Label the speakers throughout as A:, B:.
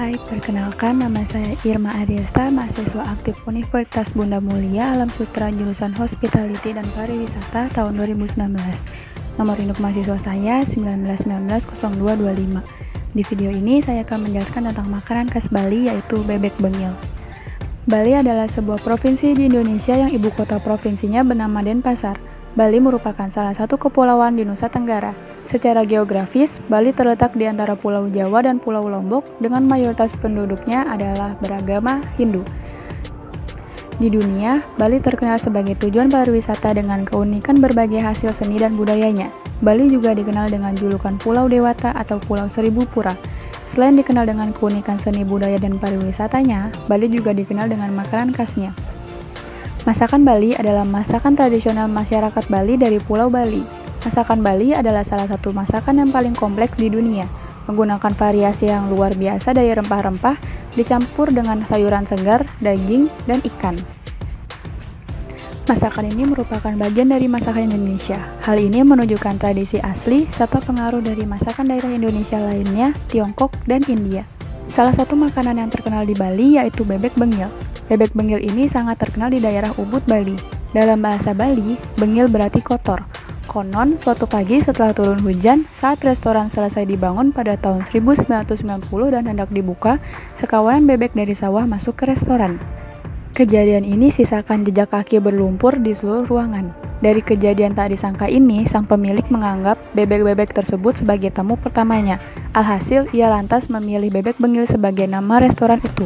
A: Hai, perkenalkan nama saya Irma Ariesta, mahasiswa aktif Universitas Bunda Mulia, Alam Sutra, jurusan Hospitality dan Pariwisata tahun 2019. Nomor induk mahasiswa saya 19190225. Di video ini saya akan menjelaskan tentang makanan khas Bali, yaitu bebek bengil. Bali adalah sebuah provinsi di Indonesia yang ibu kota provinsinya bernama Denpasar. Bali merupakan salah satu kepulauan di Nusa Tenggara. Secara geografis, Bali terletak di antara Pulau Jawa dan Pulau Lombok dengan mayoritas penduduknya adalah beragama Hindu. Di dunia, Bali terkenal sebagai tujuan pariwisata dengan keunikan berbagai hasil seni dan budayanya. Bali juga dikenal dengan julukan Pulau Dewata atau Pulau Seribu Pura. Selain dikenal dengan keunikan seni budaya dan pariwisatanya, Bali juga dikenal dengan makanan khasnya. Masakan Bali adalah masakan tradisional masyarakat Bali dari Pulau Bali. Masakan Bali adalah salah satu masakan yang paling kompleks di dunia, menggunakan variasi yang luar biasa dari rempah-rempah dicampur dengan sayuran segar, daging, dan ikan. Masakan ini merupakan bagian dari masakan Indonesia. Hal ini menunjukkan tradisi asli serta pengaruh dari masakan daerah Indonesia lainnya, Tiongkok, dan India. Salah satu makanan yang terkenal di Bali yaitu bebek bengil. Bebek bengil ini sangat terkenal di daerah Ubud, Bali. Dalam bahasa Bali, bengil berarti kotor. Konon, suatu pagi setelah turun hujan, saat restoran selesai dibangun pada tahun 1990 dan hendak dibuka, sekawanan bebek dari sawah masuk ke restoran. Kejadian ini sisakan jejak kaki berlumpur di seluruh ruangan. Dari kejadian tak disangka ini, sang pemilik menganggap bebek-bebek tersebut sebagai tamu pertamanya. Alhasil, ia lantas memilih bebek bengil sebagai nama restoran itu.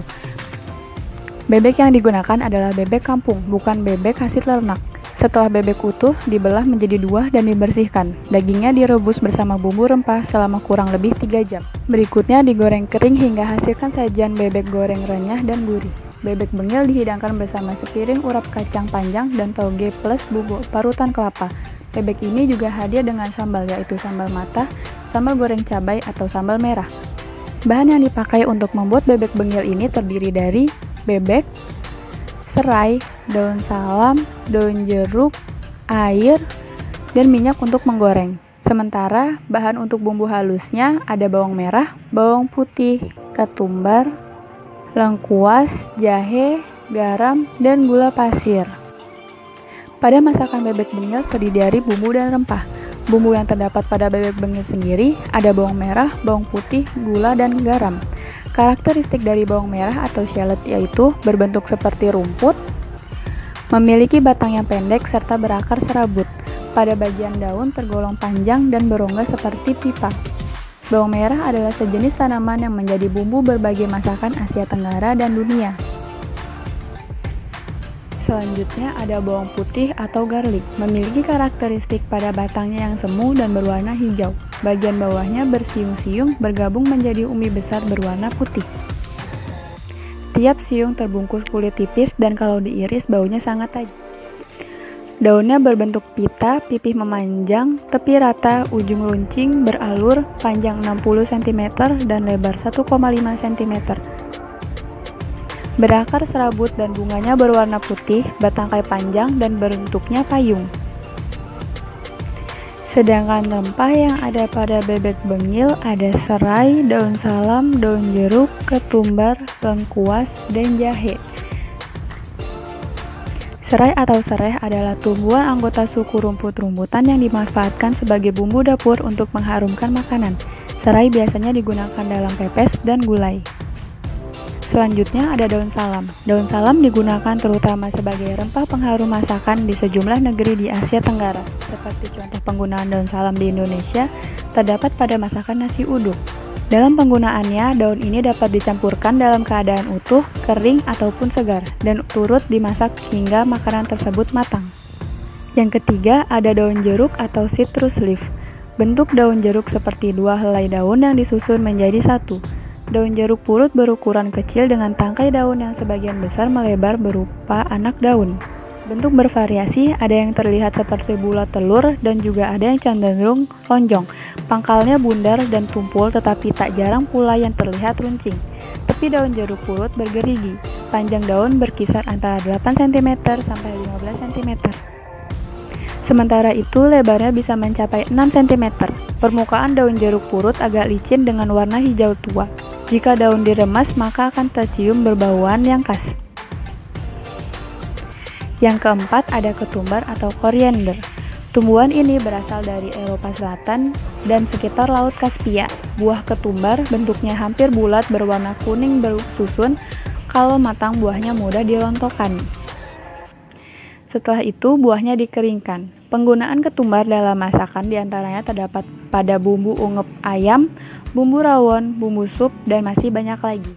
A: Bebek yang digunakan adalah bebek kampung, bukan bebek hasil ternak. Setelah bebek utuh, dibelah menjadi dua dan dibersihkan. Dagingnya direbus bersama bumbu rempah selama kurang lebih 3 jam. Berikutnya digoreng kering hingga hasilkan sajian bebek goreng renyah dan gurih. Bebek bengil dihidangkan bersama sepiring urap kacang panjang dan toge plus bubuk parutan kelapa. Bebek ini juga hadir dengan sambal, yaitu sambal matah, sambal goreng cabai atau sambal merah. Bahan yang dipakai untuk membuat bebek bengil ini terdiri dari bebek, serai, daun salam, daun jeruk, air, dan minyak untuk menggoreng. Sementara bahan untuk bumbu halusnya ada bawang merah, bawang putih, ketumbar, lengkuas, jahe, garam, dan gula pasir. Pada masakan bebek bengil terdiri dari bumbu dan rempah. Bumbu yang terdapat pada bebek bengil sendiri ada bawang merah, bawang putih, gula, dan garam. Karakteristik dari bawang merah atau shallot yaitu berbentuk seperti rumput, memiliki batang yang pendek serta berakar serabut. Pada bagian daun tergolong panjang dan berongga seperti pipa. Bawang merah adalah sejenis tanaman yang menjadi bumbu berbagai masakan Asia Tenggara dan dunia. Selanjutnya ada bawang putih atau garlic, memiliki karakteristik pada batangnya yang semu dan berwarna hijau. Bagian bawahnya bersiung-siung bergabung menjadi umbi besar berwarna putih. Tiap siung terbungkus kulit tipis dan kalau diiris baunya sangat tajam. Daunnya berbentuk pita, pipih memanjang, tepi rata, ujung runcing, beralur, panjang 60 cm dan lebar 1,5 cm. Berakar serabut dan bunganya berwarna putih, bertangkai panjang dan bentuknya payung. Sedangkan rempah yang ada pada bebek bengil ada serai, daun salam, daun jeruk, ketumbar, lengkuas, dan jahe. Serai atau sereh adalah tumbuhan anggota suku rumput-rumputan yang dimanfaatkan sebagai bumbu dapur untuk mengharumkan makanan. Serai biasanya digunakan dalam pepes dan gulai. Selanjutnya ada daun salam. Daun salam digunakan terutama sebagai rempah pengharum masakan di sejumlah negeri di Asia Tenggara. Seperti contoh penggunaan daun salam di Indonesia, terdapat pada masakan nasi uduk. Dalam penggunaannya, daun ini dapat dicampurkan dalam keadaan utuh, kering, ataupun segar, dan turut dimasak hingga makanan tersebut matang. Yang ketiga, ada daun jeruk atau citrus leaf. Bentuk daun jeruk seperti dua helai daun yang disusun menjadi satu. Daun jeruk purut berukuran kecil dengan tangkai daun yang sebagian besar melebar berupa anak daun. Bentuk bervariasi, ada yang terlihat seperti bulat telur dan juga ada yang cenderung lonjong. Pangkalnya bundar dan tumpul tetapi tak jarang pula yang terlihat runcing. Tepi daun jeruk purut bergerigi. Panjang daun berkisar antara 8 cm sampai 15 cm. Sementara itu lebarnya bisa mencapai 6 cm. Permukaan daun jeruk purut agak licin dengan warna hijau tua. Jika daun diremas, maka akan tercium berbauan yang khas. Yang keempat ada ketumbar atau koriander. Tumbuhan ini berasal dari Eropa Selatan dan sekitar Laut Kaspia. Buah ketumbar bentuknya hampir bulat berwarna kuning bersusun. Kalau matang, buahnya mudah dilontokkan. Setelah itu, buahnya dikeringkan. Penggunaan ketumbar dalam masakan diantaranya terdapat pada bumbu ungep ayam, bumbu rawon, bumbu sup, dan masih banyak lagi.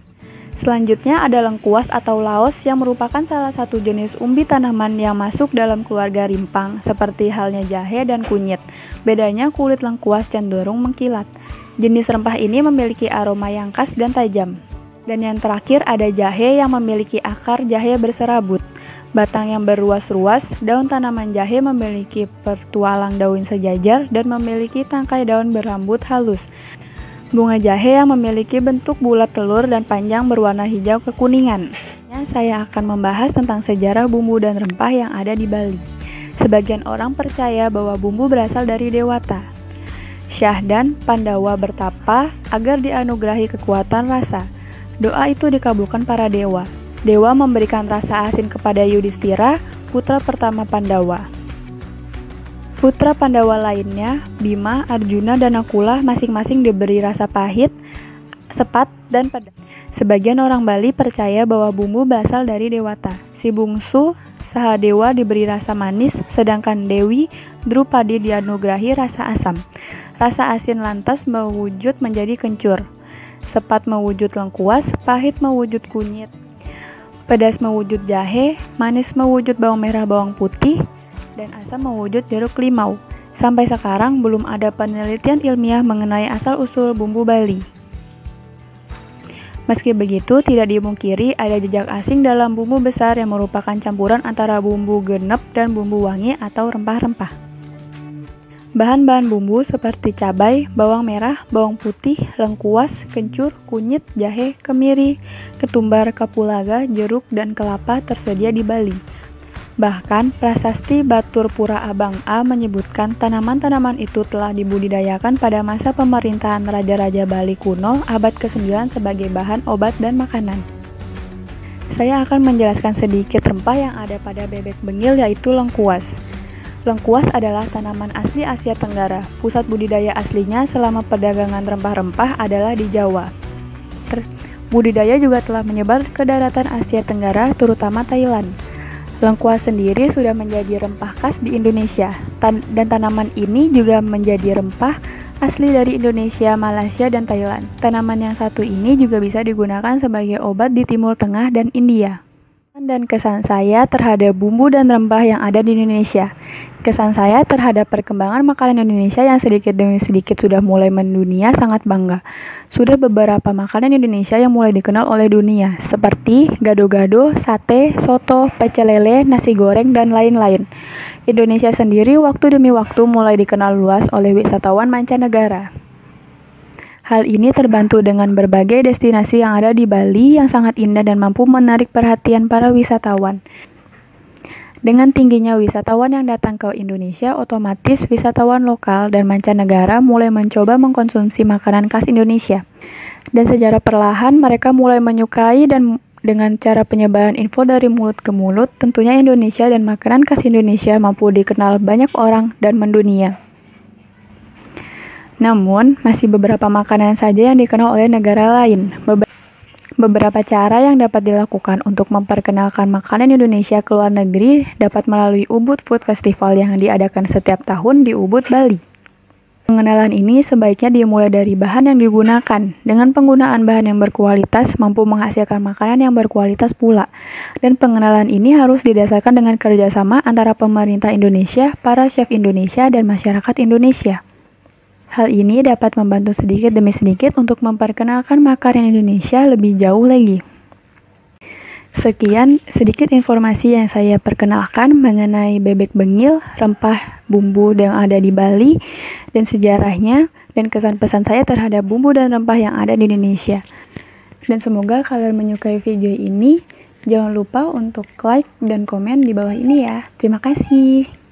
A: Selanjutnya ada lengkuas atau laos yang merupakan salah satu jenis umbi tanaman yang masuk dalam keluarga rimpang, seperti halnya jahe dan kunyit. Bedanya kulit lengkuas cenderung mengkilat. Jenis rempah ini memiliki aroma yang khas dan tajam. Dan yang terakhir ada jahe yang memiliki akar jahe berserabut, batang yang berruas-ruas. Daun tanaman jahe memiliki pertualang daun sejajar dan memiliki tangkai daun berambut halus. Bunga jahe yang memiliki bentuk bulat telur dan panjang berwarna hijau kekuningan. Saya akan membahas tentang sejarah bumbu dan rempah yang ada di Bali. Sebagian orang percaya bahwa bumbu berasal dari dewata. Syah dan Pandawa bertapa agar dianugerahi kekuatan rasa. Doa itu dikabulkan para dewa. Dewa memberikan rasa asin kepada Yudhistira, putra pertama Pandawa. Putra Pandawa lainnya, Bima, Arjuna, dan Nakula masing-masing diberi rasa pahit, sepat, dan pedas. Sebagian orang Bali percaya bahwa bumbu berasal dari dewata. Si bungsu, Sahadewa diberi rasa manis, sedangkan Dewi, Drupadi dianugerahi rasa asam. Rasa asin lantas mewujud menjadi kencur. Sepat mewujud lengkuas, pahit mewujud kunyit. Pedas mewujud jahe, manis mewujud bawang merah bawang putih, dan asam mewujud jeruk limau. Sampai sekarang belum ada penelitian ilmiah mengenai asal-usul bumbu Bali. Meski begitu, tidak dimungkiri ada jejak asing dalam bumbu besar yang merupakan campuran antara bumbu genep dan bumbu wangi atau rempah-rempah. Bahan-bahan bumbu seperti cabai, bawang merah, bawang putih, lengkuas, kencur, kunyit, jahe, kemiri, ketumbar, kapulaga, jeruk, dan kelapa tersedia di Bali. Bahkan, prasasti Batur Pura Abang A menyebutkan tanaman-tanaman itu telah dibudidayakan pada masa pemerintahan Raja-Raja Bali kuno abad ke-9 sebagai bahan obat dan makanan. Saya akan menjelaskan sedikit rempah yang ada pada bebek bengil, yaitu lengkuas. Lengkuas adalah tanaman asli Asia Tenggara. Pusat budidaya aslinya selama perdagangan rempah-rempah adalah di Jawa. Budidaya juga telah menyebar ke daratan Asia Tenggara, terutama Thailand. Lengkuas sendiri sudah menjadi rempah khas di Indonesia, dan tanaman ini juga menjadi rempah asli dari Indonesia, Malaysia, dan Thailand. Tanaman yang satu ini juga bisa digunakan sebagai obat di Timur Tengah dan India. Dan kesan saya terhadap bumbu dan rempah yang ada di Indonesia. Kesan saya terhadap perkembangan makanan Indonesia yang sedikit demi sedikit sudah mulai mendunia sangat bangga. Sudah beberapa makanan Indonesia yang mulai dikenal oleh dunia, seperti gado-gado, sate, soto, pecel lele, nasi goreng, dan lain-lain. Indonesia sendiri waktu demi waktu mulai dikenal luas oleh wisatawan mancanegara. Hal ini terbantu dengan berbagai destinasi yang ada di Bali yang sangat indah dan mampu menarik perhatian para wisatawan. Dengan tingginya wisatawan yang datang ke Indonesia, otomatis wisatawan lokal dan mancanegara mulai mencoba mengkonsumsi makanan khas Indonesia. Dan secara perlahan mereka mulai menyukai dan dengan cara penyebaran info dari mulut ke mulut, tentunya Indonesia dan makanan khas Indonesia mampu dikenal banyak orang dan mendunia. Namun, masih beberapa makanan saja yang dikenal oleh negara lain. Beberapa cara yang dapat dilakukan untuk memperkenalkan makanan Indonesia ke luar negeri dapat melalui Ubud Food Festival yang diadakan setiap tahun di Ubud, Bali. Pengenalan ini sebaiknya dimulai dari bahan yang digunakan. Dengan penggunaan bahan yang berkualitas, mampu menghasilkan makanan yang berkualitas pula. Dan pengenalan ini harus didasarkan dengan kerjasama antara pemerintah Indonesia, para chef Indonesia, dan masyarakat Indonesia. Hal ini dapat membantu sedikit demi sedikit untuk memperkenalkan makanan Indonesia lebih jauh lagi. Sekian sedikit informasi yang saya perkenalkan mengenai bebek bengil, rempah bumbu yang ada di Bali, dan sejarahnya, dan kesan pesan saya terhadap bumbu dan rempah yang ada di Indonesia. Dan semoga kalian menyukai video ini. Jangan lupa untuk like dan komen di bawah ini ya. Terima kasih.